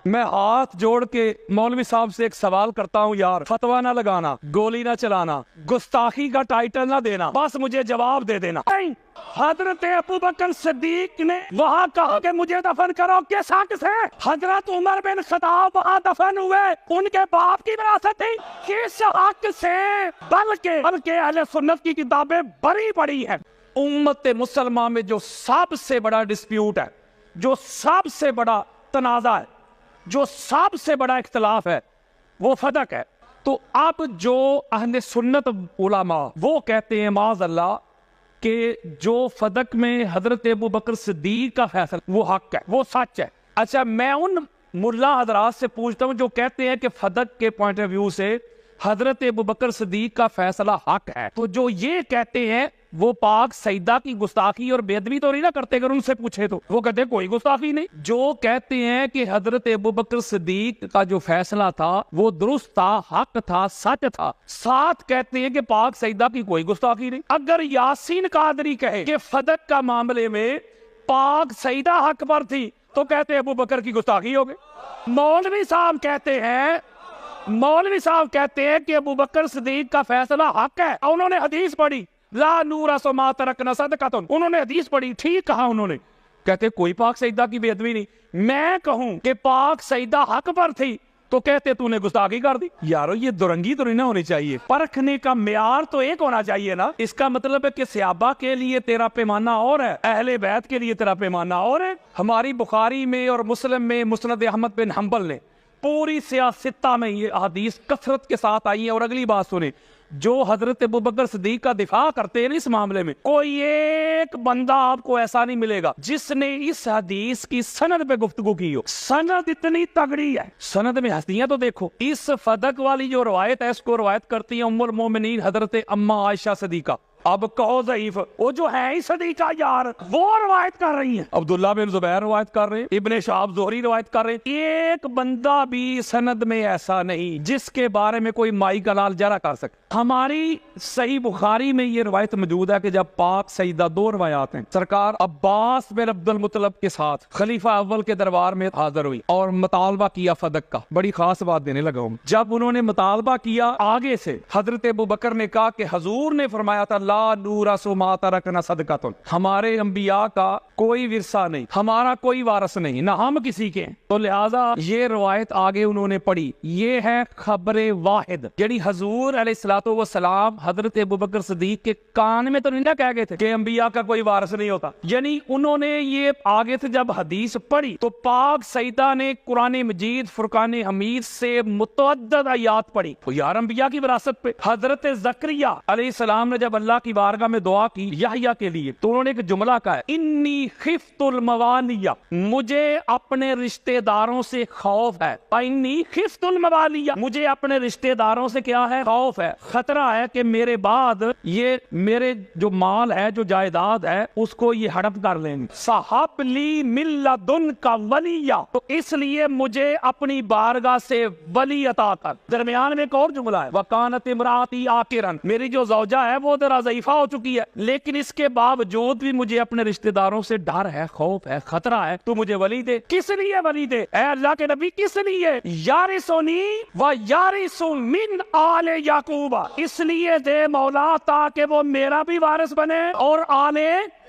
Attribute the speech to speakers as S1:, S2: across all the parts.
S1: میں ہاتھ جوڑ کے مولوی صاحب سے ایک سوال کرتا ہوں یار، فتویٰ نہ لگانا، گولی نہ چلانا، گستاخی کا ٹائٹل نہ دینا، بس مجھے جواب دے دینا۔ حضرت ابوبکر صدیق نے وہاں کہا کہ مجھے دفن کرو، کس حق سے؟ حضرت عمر بن خطاب وہاں دفن ہوئے، ان کے باپ کی وراثت تھی، کس حق سے؟ بلکہ اہل سنت کی کتابیں بڑی بڑی ہیں۔ امت مسلمہ میں جو سب سے بڑا ڈسپیوٹ ہے، جو سب سے بڑا تنازع ہے، جو سب سے بڑا اختلاف ہے، وہ فدق ہے۔ تو اب جو اہل سنت علماء وہ کہتے ہیں معاذ اللہ کہ جو فدق میں حضرت ابوبکر صدیق کا فیصلہ وہ حق ہے، وہ سچ ہے۔ اچھا، میں ان ملا حضرات سے پوچھتا ہوں جو کہتے ہیں کہ فدق کے پوائنٹ آف ویو سے حضرت ابوبکر صدیق کا فیصلہ حق ہے، تو جو یہ کہتے ہیں وہ پاک سیدہ کی گستاخی اور بے ادبی تو نہیں نہ کرتے؟ اگر ان سے پوچھے تو وہ کہتے ہیں کوئی گستاخی نہیں۔ جو کہتے ہیں کہ حضرت ابوبکر صدیق کا جو فیصلہ تھا وہ درست تھا، حق تھا، سچ تھا، ساتھ کہتے ہیں کہ پاک سیدہ کی کوئی گستاخی نہیں۔ اگر یاسین قادری کہے کہ فدق کا معاملے میں پاک سیدہ حق پر تھی تو کہتے ہیں ابوبکر کی گستاخی ہو گئی۔ مولوی صاحب کہتے ہیں کہ ابوبکر صدیق کا فیصلہ حق ہے، انہوں نے حدیث پڑھی لا نورث ما ترکنا صدقۃ، انہوں نے حدیث پڑھی، ٹھیک کہا انہوں نے، کہتے کوئی پاک سیدہ کی بے ادبی نہیں۔ میں کہوں کہ پاک سیدہ حق پر تھی تو کہتے تو نے گستاخی کر دی۔ یارو یہ درنگی تو نہیں نہ ہونی چاہیے، پرکھنے کا معیار تو ایک ہونا چاہیے نا۔ اس کا مطلب ہے کہ صحابہ کے لیے تیرا پیمانہ اور ہے، اہل بیت کے لیے تیرا پیمانہ اور ہے۔ ہماری بخاری میں اور مسلم میں مسند احمد بن حنبل نے پوری سیاستہ میں یہ حدیث کثرت کے ساتھ آئی ہے۔ اور اگلی بات سنیں، جو حضرت ابوبکر صدیق کا دفاع کرتے ہیں اس معاملے میں، کوئی ایک بندہ آپ کو ایسا نہیں ملے گا جس نے اس حدیث کی سند پہ گفتگو کی ہو۔ سند اتنی تگڑی ہے، سند میں ہستیاں تو دیکھو۔ اس فدق والی جو روایت ہے اس کو روایت کرتی ہیں ام المومنین حضرت اما عائشہ صدیقہ۔ اب کہو ضعیف، وہ جو ہے ہی صدیقہ یار، وہ روایت کر رہی ہیں، عبداللہ بن زبیر روایت کر رہے ہیں، ابن شہاب زہری روایت کر رہے ہیں۔ ایک بندہ بھی سند میں ایسا نہیں جس کے بارے میں کوئی مائی کا لال جرا کر سکے۔ ہماری صحیح بخاری میں یہ روایت موجود ہے کہ جب پاک سیدہ، دو روایات ہیں، سرکار عباس بن عبد المطلب کے ساتھ خلیفہ اول کے دربار میں حاضر ہوئی اور مطالبہ کیا فدق کا۔ بڑی خاص بات دینے لگا ہوں، جب انہوں نے مطالبہ کیا آگے سے حضرت ابوبکر نے کہا کہ حضور نے فرمایا تھا لا نورث ما ترکنا صدقۃ، ہمارے انبیاء کا کوئی ورثہ نہیں، ہمارا کوئی وارث نہیں، نہ ہم کسی کے ہیں۔ تو لہٰذا یہ روایت آگے انہوں نے پڑھی، یہ ہے خبر واحد، یعنی حضور علیہ الصلوۃ والسلام حضرت ابوبکر صدیق کے کان میں تو نہیں نہ کہہ گئے تھے کہ انبیاء کا کوئی وارث نہیں ہوتا، یعنی انہوں نے یہ آگے سے جب حدیث پڑھی تو پاک سیدہ نے قرآن مجید فرقان حمید سے متعدد آیات پڑھی، تو یار انبیاء کی وراثت پہ۔ حضرت زکریا علیہ السلام نے جب اللہ کی بارگاہ میں دعا کی یحییٰ کے لیے تو انہوں نے ایک جملہ کہا ہے، انی خفت الموالیہ، مجھے اپنے رشتہ داروں سے خوف ہے، انی خفت الموالیہ، مجھے اپنے رشتہ داروں سے کیا ہے؟ خوف ہے، خطرہ ہے کہ میرے بعد یہ میرے جو مال ہے، جو جائیداد ہے، اس کو یہ ہڑپ کر لیں گے۔ صحب لی من لدنک ولیہ، تو اس لیے مجھے اپنی بارگاہ سے ولی عطا کر۔ درمیان میں ایک اور جملہ ہے، وکانت امراتی عاقرا، میری جو زوجہ ہے وہ ذرا ضعیفہ ہو چکی ہے، لیکن اس کے باوجود بھی مجھے اپنے رشتہ داروں سے ڈر ہے، خوف ہے، خطرہ ہے، تو مجھے ولی دے۔ کس لیے ولی دے اے اللہ کے نبی؟ کس لیے؟ یارثنی و یارث من آل یعقوب، اس لیے دے مولا تاکہ وہ میرا بھی وارث بنے اور آل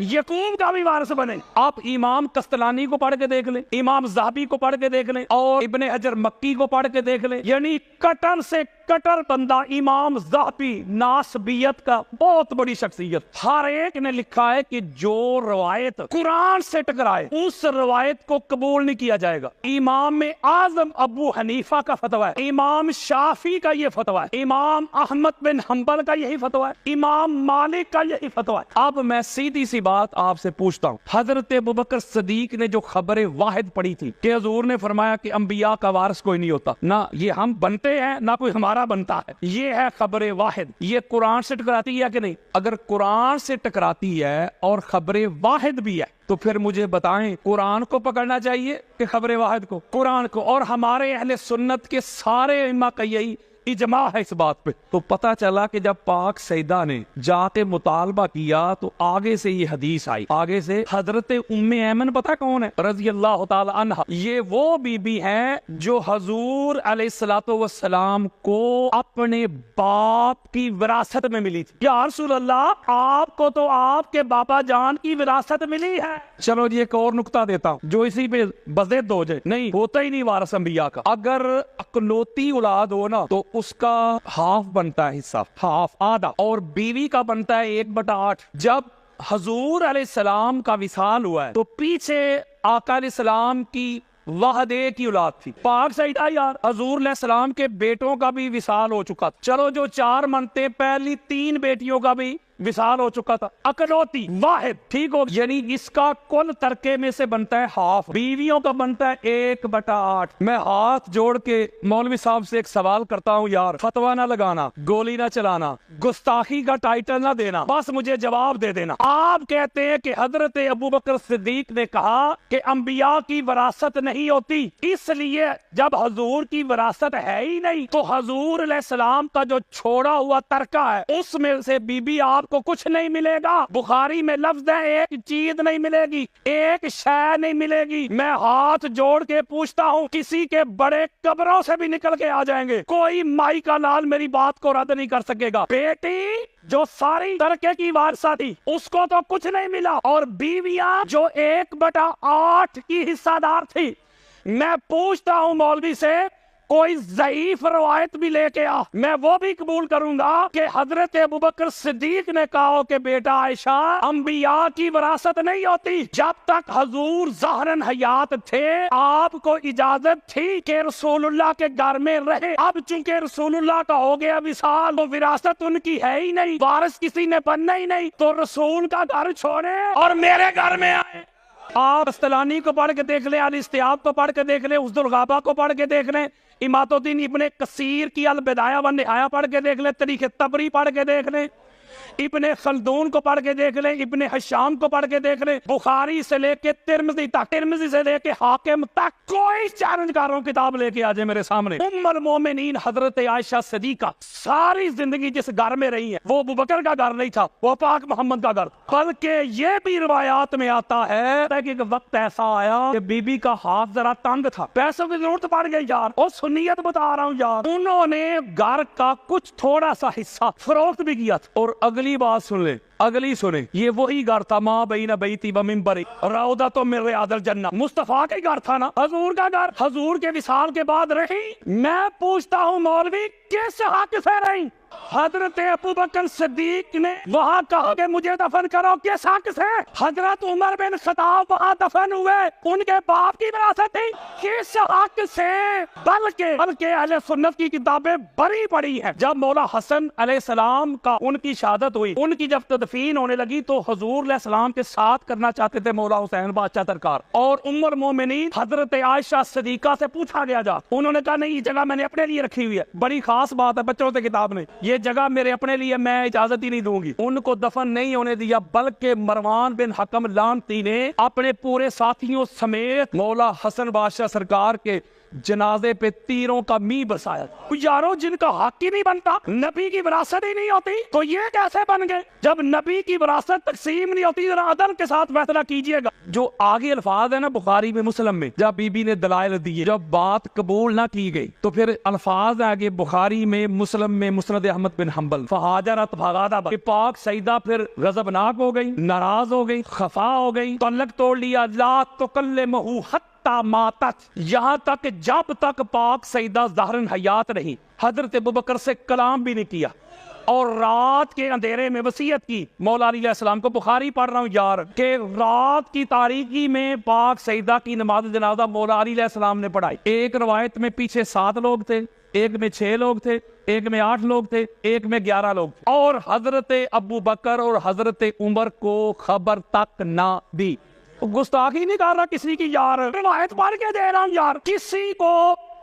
S1: یعقوب کا بھی وارث بنے۔ آپ امام قسطلانی کو پڑھ کے دیکھ لیں، امام ذہبی کو پڑھ کے دیکھ لیں، اور ابن حجر مکی کو پڑھ کے دیکھ لیں، یعنی کٹر سے کٹر بندہ امام ذہبی، ناسبیت کا بہت بڑی شخصیت، ہر ایک نے لکھا ہے کہ جو روایت قرآن سے ٹکرائے اس روایت کو قبول نہیں کیا جائے گا۔ امام اعظم ابو حنیفہ کا فتویٰ ہے، امام شافعی کا یہ فتویٰ ہے، امام احمد بن حنبل کا یہی فتویٰ ہے، امام مالک کا یہی فتویٰ ہے۔ اب میں سیدھی سی بات آپ سے پوچھتا ہوں، حضرت ابوبکر صدیق نے جو خبر واحد پڑھی تھی کہ حضور نے فرمایا کہ انبیاء کا وارث کوئی نہیں ہوتا، نہ یہ ہم بنتے ہیں نہ کوئی ہمارا بنتا ہے، یہ ہے خبر واحد، یہ قرآن سے ٹکراتی ہے کہ نہیں؟ اگر قرآن سے ٹکراتی ہے اور خبر واحد بھی ہے تو پھر مجھے بتائیں قرآن کو پکڑنا چاہیے کہ خبر واحد کو؟ قرآن کو۔ اور ہمارے اہل سنت کے سارے ائمہ کا یہی اجماع ہے اس بات پہ۔ تو پتہ چلا کہ جب پاک سیدہ نے جا کے مطالبہ کیا تو آگے سے یہ حدیث آئی، آگے سے حضرت ام ایمن پتہ کون ہے رضی اللہ تعالی عنہ، یہ وہ بی بی ہیں جو حضور علیہ الصلوۃ والسلام کو اپنے باپ کی وراثت میں ملی تھی۔ یا رسول اللہ، آپ کو تو آپ کے بابا جان کی وراثت ملی ہے۔ چلو جی ایک اور نقطہ دیتا ہوں جو اسی پہ بزد ہو جائے، نہیں ہوتا ہی نہیں وارث انبیاء کا۔ اگر اکلوتی اولاد ہو نا تو اس کا ہاف بنتا ہے، حصہ ہاف آدھا، اور بیوی کا بنتا ہے 1/8۔ جب حضور علیہ السلام کا وصال ہوا ہے تو پیچھے آقا علیہ السلام کی واحد ایک ہی اولاد تھی، پاک سیدہ یار۔ حضور علیہ السلام کے بیٹوں کا بھی وصال ہو چکا تھا، چلو جو 4 منتے پہلی 3 بیٹیوں کا بھی وصال ہو چکا تھا، اکلوتی واحد، ٹھیک ہو، یعنی اس کا کل ترکے میں سے بنتا ہے ہاف، بیویوں کا بنتا ہے 1/8۔ میں ہاتھ جوڑ کے مولوی صاحب سے ایک سوال کرتا ہوں یار، فتویٰ نہ لگانا، گولی نہ چلانا، گستاخی کا ٹائٹل نہ دینا، بس مجھے جواب دے دینا۔ آپ کہتے ہیں کہ حضرت ابوبکر صدیق نے کہا کہ انبیاء کی وراثت نہیں ہوتی، اس لیے جب حضور کی وراثت ہے ہی نہیں تو حضور علیہ السلام کا جو چھوڑا ہوا ترکہ ہے اس میں سے بی بی آپ کو کچھ نہیں ملے گا۔ بخاری میں لفظ ہے ایک چیز نہیں ملے گی، ایک شے نہیں ملے گی۔ میں ہاتھ جوڑ کے پوچھتا ہوں، کسی کے بڑے قبروں سے بھی نکل کے آ جائیں گے، کوئی مائی کا لال میری بات کو رد نہیں کر سکے گا۔ بیٹی جو ساری ترکے کی وارثہ تھی اس کو تو کچھ نہیں ملا، اور بیویاں جو 1/8 کی حصہ دار تھی۔ میں پوچھتا ہوں مولوی سے، کوئی ضعیف روایت بھی لے کے آ، میں وہ بھی قبول کروں گا کہ حضرت ابوبکر صدیق نے کہا کہ بیٹا عائشہ، انبیاء کی وراثت نہیں ہوتی۔ جب تک حضور ظاہراً حیات تھے آپ کو اجازت تھی کہ رسول اللہ کے گھر میں رہے، اب چونکہ رسول اللہ کا ہو گیا وصال تو وراثت ان کی ہے ہی نہیں، وارث کسی نے بننا ہی نہیں، تو رسول کا گھر چھوڑے اور میرے گھر میں آئے۔ آپ استلانی کو پڑھ کے دیکھ لیں، الاستیاب کو پڑھ کے دیکھ لیں، عزد الغابہ کو پڑھ کے دیکھ لیں، امات الدین ابن کثیر کی البدایہ والنہایہ پڑھ کے دیکھ لیں، تاریخ طبری پڑھ کے دیکھ لیں، ابن خلدون کو پڑھ کے دیکھ لیں، ابن حشام کو پڑھ کے دیکھ لیں، بخاری سے لے کے ترمذی تک، ترمذی سے لے کے حاکم تک، کوئی چیلنج کاروں کتاب لے کے آ جائے میرے سامنے۔ ام المومنین حضرت عائشہ صدیقہ ساری زندگی جس گھر میں رہی ہیں وہ ابوبکر کا گھر نہیں تھا، وہ پاک محمد کا گھر، بلکہ یہ بھی روایات میں آتا ہے کہ ایک وقت ایسا آیا کہ بی بی کا ہاتھ ذرا تنگ تھا، پیسوں کی ضرورت پڑ گئی یار، اور سنیت بتا رہا ہوں یار، انہوں نے گھر کا کچھ تھوڑا سا حصہ فروخت بھی کیا تھا۔ اور اگلی بات سن لیں، اگلی سنیں، یہ وہی گھر تھا ماں بین بیتی و منبری روضۃ من ریاض الجنہ، مصطفیٰ کا گھر تھا نا، حضور کا گھر، حضور کے وصال کے بعد رہی۔ میں پوچھتا ہوں مولوی کس حق سے رہی؟ حضرت ابوبکر صدیق نے وہاں کہا کہ مجھے دفن کرو، کس حق سے؟ حضرت عمر بن خطاب وہاں دفن ہوئے، ان کے باپ کی وراثت تھی، کس حق سے؟ بلکہ اہل سنت کی کتابیں بڑی پڑی ہیں۔ جب مولا حسن علیہ السلام کا ان کی شہادت ہوئی، ان کی جب تدفین ہونے لگی تو حضور علیہ السلام کے ساتھ کرنا چاہتے تھے مولا حسین بادشاہ سرکار، اور ام المومنین حضرت عائشہ صدیقہ سے پوچھا گیا جا، انہوں نے کہا نہیں یہ جگہ میں نے اپنے لیے رکھی ہوئی ہے، بڑی خاص بات ہے بچوں سے کتاب نے، یہ جگہ میرے اپنے لیے، میں اجازت ہی نہیں دوں گی۔ ان کو دفن نہیں ہونے دیا، بلکہ مروان بن حکم لعنتی نے اپنے پورے ساتھیوں سمیت مولا حسن بادشاہ سرکار کے جنازے پہ تیروں کا می برسایا۔ یارو جن کا حق ہی نہیں بنتا، نبی کی وراثت ہی نہیں ہوتی، تو یہ کیسے بن گئے؟ جب نبی کی وراثت تقسیم نہیں ہوتی ذرا عدل کے ساتھ فیصلہ کیجئے گا۔ جو آگے الفاظ ہے نا بخاری میں مسلم میں، جب بی بی نے دلائل دیے، جب بات قبول نہ کی گئی تو پھر الفاظ آگے بخاری میں مسلم میں مسند احمد بن حنبل، فہاجرت فغاضب، کہ پاک سیدہ پھر غضبناک ہو گئی، ناراض ہو گئی، خفا ہو گئی، طلاق توڑ لیا، لا تکلمہ حتی ماتت، یہاں تک جب تک پاک سیدہ ظاہراً حیات رہی حضرت ابوبکر سے کلام بھی نہیں کیا، اور رات کے اندھیرے میں وصیت کی مولا علی علیہ السلام کو۔ بخاری پڑھ رہا ہوں یار کہ رات کی تاریکی میں پاک سیدہ کی نماز جنازہ مولا علی علیہ السلام نے پڑھائی۔ ایک روایت میں پیچھے 7 لوگ تھے، ایک میں 6 لوگ تھے، ایک میں 8 لوگ تھے، ایک میں 11 لوگ تھے، اور حضرت ابوبکر اور حضرت عمر کو خبر تک نہ دی۔ گستاخی نہیں کر رہا کسی کی یار، روایت پڑھ کے دے رہا ہوں یار، کسی کو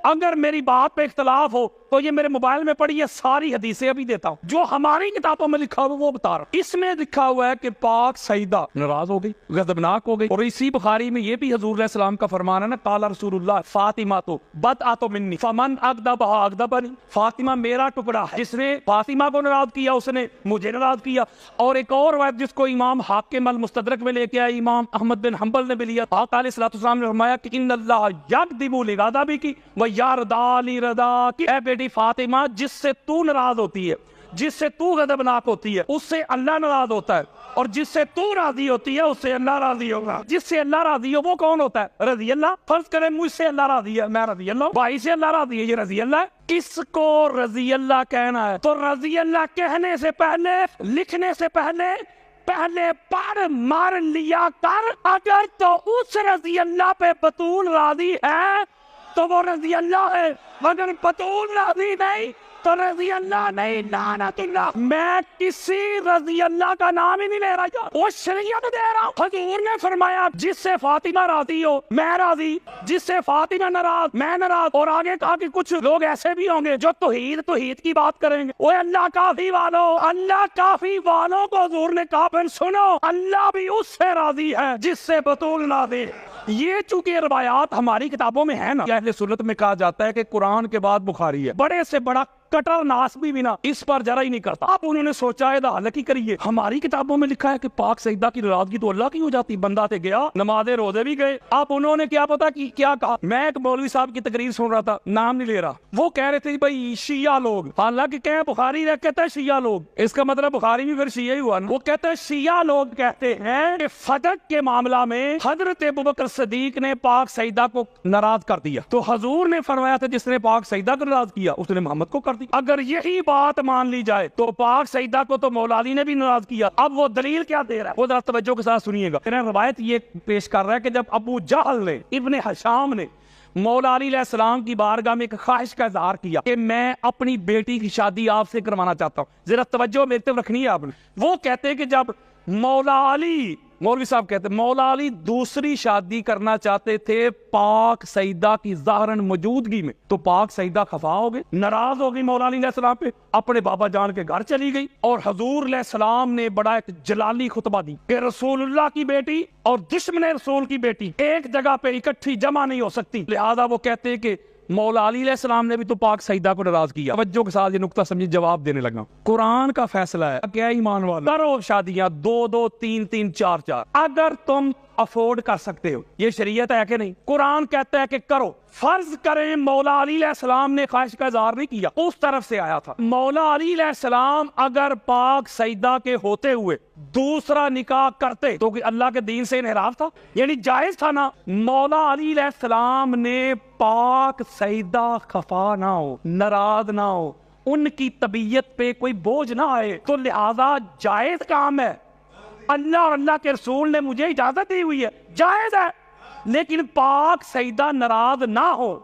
S1: اگر میری بات پہ اختلاف ہو تو یہ میرے موبائل میں پڑھی ہے، ساری حدیثیں ابھی دیتا ہوں جو ہماری کتابوں میں لکھا ہوا وہ بتا رہا ہوں۔ اس میں لکھا ہوا ہے کہ پاک سیدہ ناراض ہو گئی، غضبناک ہو گئی، اور اسی بخاری میں یہ بھی حضور علیہ السلام کا فرمان ہے نا، قال رسول اللہ فاطمہ تو بدعۃ منی فمن اغضبها اغضبنی، فاطمہ میرا ٹکڑا ہے، جس نے فاطمہ کو ناراض کیا اس نے مجھے ناراض کیا۔ اور ایک اور روایت جس کو امام حاکم المستدرک میں لے کے آئے، امام احمد بن حنبل نے بھی لیا، آقا علیہ الصلوۃ والسلام نے فرمایا کہ ان اللہ یغضب لغضبک ویرضی لرضاک، اے بیٹی فاطمہ جس سے تو ناراض ہوتی ہے، جس سے تو غضبناک ہوتی ہے اس سے اللہ ناراض ہوتا ہے، اور جس سے تو راضی ہوتی ہے اس سے اللہ راضی ہوگا۔ جس سے اللہ راضی ہو وہ کون ہوتا ہے؟ رضی اللہ۔ فرض کریں مجھ سے اللہ راضی ہے، میں رضی اللہ، بھائی سے اللہ راضی ہے، یہ رضی اللہ ہے۔ کس کو رضی اللہ کہنا ہے تو رضی اللہ کہنے سے پہلے، لکھنے سے پہلے پڑھ مار لیا کر، اگر تو اس رضی اللہ پہ بطول راضی ہے تو وہ رضی اللہ ہے، اگر بطول راضی نہیں تو رضی اللہ نہیں، لعنت اللہ۔ میں کسی رضی اللہ کا نام ہی نہیں لے رہا، وہ شریعت دے رہا ہوں۔ حضور نے فرمایا جس سے فاطمہ راضی ہو میں راضی، جس سے فاطمہ ناراض میں ناراض۔ اور آگے کہا کہ کچھ لوگ ایسے بھی ہوں گے جو توحید کی بات کریں گے، وہ اللہ کافی والوں، اللہ کافی والوں کو حضور نے کہا پھر سنو اللہ بھی اس سے راضی ہے جس سے بطول نہ دے۔ یہ چونکہ روایات ہماری کتابوں میں ہے نا، اہل سنت میں کہا جاتا ہے کہ قرآن کے بعد بخاری ہے، بڑے سے بڑا کٹر ناسبی بھی نا اس پر جرا ہی نہیں کرتا۔ اب انہوں نے سوچا ہے حالانکہ کریے، ہماری کتابوں میں لکھا ہے کہ پاک سیدہ کی ناراضگی تو اللہ کی ہو جاتی، بندہ تے گیا نمازیں روزے بھی گئے۔ اب انہوں نے کیا پتا کہ کیا کہا، میں ایک مولوی صاحب کی تقریر سن رہا تھا، نام نہیں لے رہا، وہ کہہ رہے تھے بھائی شیعہ لوگ، حالانکہ کہیں بخاری رہ کہتا ہے شیعہ لوگ، اس کا مطلب بخاری بھی پھر شیعہ ہی ہوا نا۔ وہ کہتے ہیں شیعہ لوگ کہتے ہیں کہ فدق کے معاملہ میں حضرت ابوبکر صدیق نے پاک سیدہ کو ناراض کر دیا، تو حضور نے فرمایا تھا جس نے پاک سیدہ کو ناراض کیا اس نے محمد کو کر دیا۔ اگر یہی بات مان لی جائے تو پاک سیدہ کو تو مولا علی نے بھی ناراض کیا۔ اب وہ دلیل کیا دے رہا ہے وہ ذرا توجہ کے ساتھ سنیے گا۔ روایت یہ پیش کر رہا ہے کہ جب ابو جہل نے، ابن حشام نے مولا علی علیہ السلام کی بارگاہ میں ایک خواہش کا اظہار کیا کہ میں اپنی بیٹی کی شادی آپ سے کروانا چاہتا ہوں، ذرا توجہ میرے طرف رکھنی ہے آپ نے۔ وہ کہتے ہیں کہ جب مولا علی، مولوی صاحب کہتے ہیں مولا علی دوسری شادی کرنا چاہتے تھے پاک سیدہ کی ظاہراً موجودگی میں، تو پاک سیدہ خفا ہو گئی، ناراض ہو گئی مولا علی علیہ السلام پہ، اپنے بابا جان کے گھر چلی گئی، اور حضور علیہ السلام نے بڑا ایک جلالی خطبہ دی کہ رسول اللہ کی بیٹی اور دشمن رسول کی بیٹی ایک جگہ پہ اکٹھی جمع نہیں ہو سکتی، لہذا وہ کہتے ہیں کہ مولا علی علیہ السلام نے بھی تو پاک سیدہ کو ناراض کیا۔ توجہ کے ساتھ یہ نقطہ سمجھے، جواب دینے لگا۔ قرآن کا فیصلہ ہے، کیا ایمان والا کرو شادیاں 2 2 3 3 4 4 اگر تم افورڈ کر سکتے ہو، یہ شریعت ہے کہ نہیں؟ قرآن کہتا ہے کہ کرو۔ فرض کریں مولا علی علیہ السلام نے خواہش کا اظہار نہیں کیا، اس طرف سے آیا تھا، مولا علی علیہ السلام اگر پاک سیدہ کے ہوتے ہوئے دوسرا نکاح کرتے تو کہ اللہ کے دین سے انحراف تھا، یعنی جائز تھا نا۔ مولا علی علیہ السلام نے پاک سیدہ خفا نہ ہو، ناراض نہ ہو، ان کی طبیعت پہ کوئی بوجھ نہ آئے، تو لہذا جائز کام ہے، اللہ اور اللہ کے رسول نے مجھے اجازت دی ہوئی ہے، جائز ہے، لیکن پاک سیدہ ناراض نہ ہو،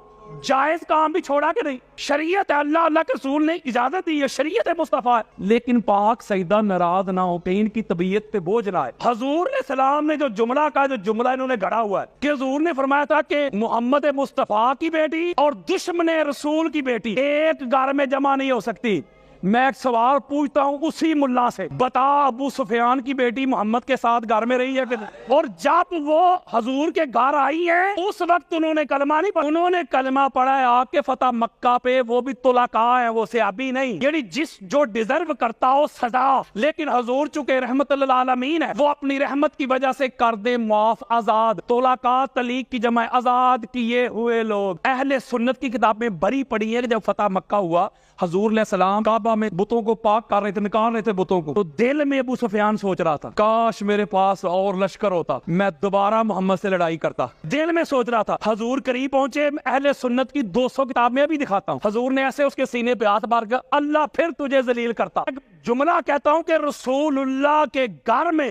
S1: جائز کام بھی چھوڑا کہ نہیں؟ شریعت ہے، اللہ اللہ کے رسول نے اجازت دی ہے، شریعت مصطفیٰ ہے، لیکن پاک سیدہ ناراض نہ ہو، کہیں ان کی طبیعت پہ بوجھ نہ آئے۔ حضور علیہ السلام نے جو جملہ کہا، جو جملہ انہوں نے گھڑا ہوا ہے کہ حضور نے فرمایا تھا کہ محمد مصطفیٰ کی بیٹی اور دشمن رسول کی بیٹی ایک گھر میں جمع نہیں ہو سکتی۔ میں ایک سوال پوچھتا ہوں اسی ملا سے، بتا ابو سفیان کی بیٹی محمد کے ساتھ گھر میں رہی ہے کہ نہیں؟ اور جب وہ حضور کے گھر آئی ہیں اس وقت انہوں نے کلمہ نہیں پڑھا، انہوں نے کلمہ پڑھا ہے آ کے فتح مکہ پہ، وہ بھی طلقاء ہیں، وہ صحابی نہیں، یعنی جو ڈیزرو کرتا ہو سزا، لیکن حضور چونکہ رحمت للعالمین ہے، وہ اپنی رحمت کی وجہ سے کر دے معاف، آزاد۔ طلقاء طلیق کی جمع آزاد کیے ہوئے لوگ۔ اہل سنت کی کتاب میں بری پڑھی ہے کہ جب فتح مکہ ہوا حضور علیہ السلام کعبہ میں بتوں کو پاک کر رہے تھے، نکال رہے تھے بتوں کو، تو دل میں ابو سفیان سوچ رہا تھا کاش میرے پاس اور لشکر ہوتا، میں دوبارہ محمد سے لڑائی کرتا، دل میں سوچ رہا تھا۔ حضور قریب پہنچے، اہل سنت کی 200 کتاب میں بھی دکھاتا ہوں، حضور نے ایسے اس کے سینے پہ ہاتھ مار کر اللہ پھر تجھے ذلیل کرتا۔ جملہ کہتا ہوں کہ رسول اللہ کے گھر میں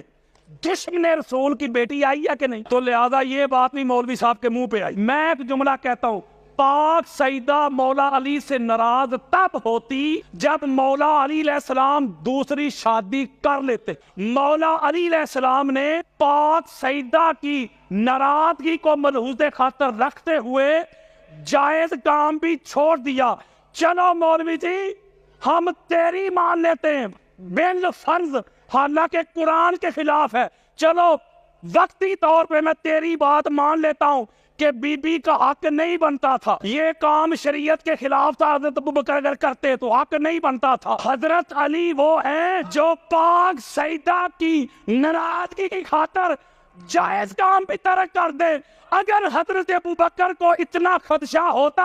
S1: دشمن رسول کی بیٹی آئی ہے کہ نہیں، تو لہذا یہ بات نہیں مولوی صاحب کے منہ پہ آئی۔ میں ایک جملہ کہتا ہوں، پاک سیدہ مولا علی سے ناراض تب ہوتی جب مولا علی علیہ السلام دوسری شادی کر لیتے۔ مولا علی علیہ السلام نے پاک سیدہ کی ناراضگی کو ملحوظ خاطر رکھتے ہوئے جائز کام بھی چھوڑ دیا. چلو مولوی جی ہم تیری مان لیتے ہیں بالفرض، حالانکہ قرآن کے خلاف ہے. چلو وقتی طور پہ میں تیری بات مان لیتا ہوں کہ بی بی کا حق نہیں بنتا تھا، یہ کام شریعت کے خلاف تھا، حضرت ابوبکر اگر کرتے تو حق نہیں بنتا تھا. حضرت علی وہ ہیں جو پاک سیدہ کی ناراضگی کی خاطر جائز کام بھی ترک کر دے. اگر حضرت ابوبکر کو اتنا خدشہ ہوتا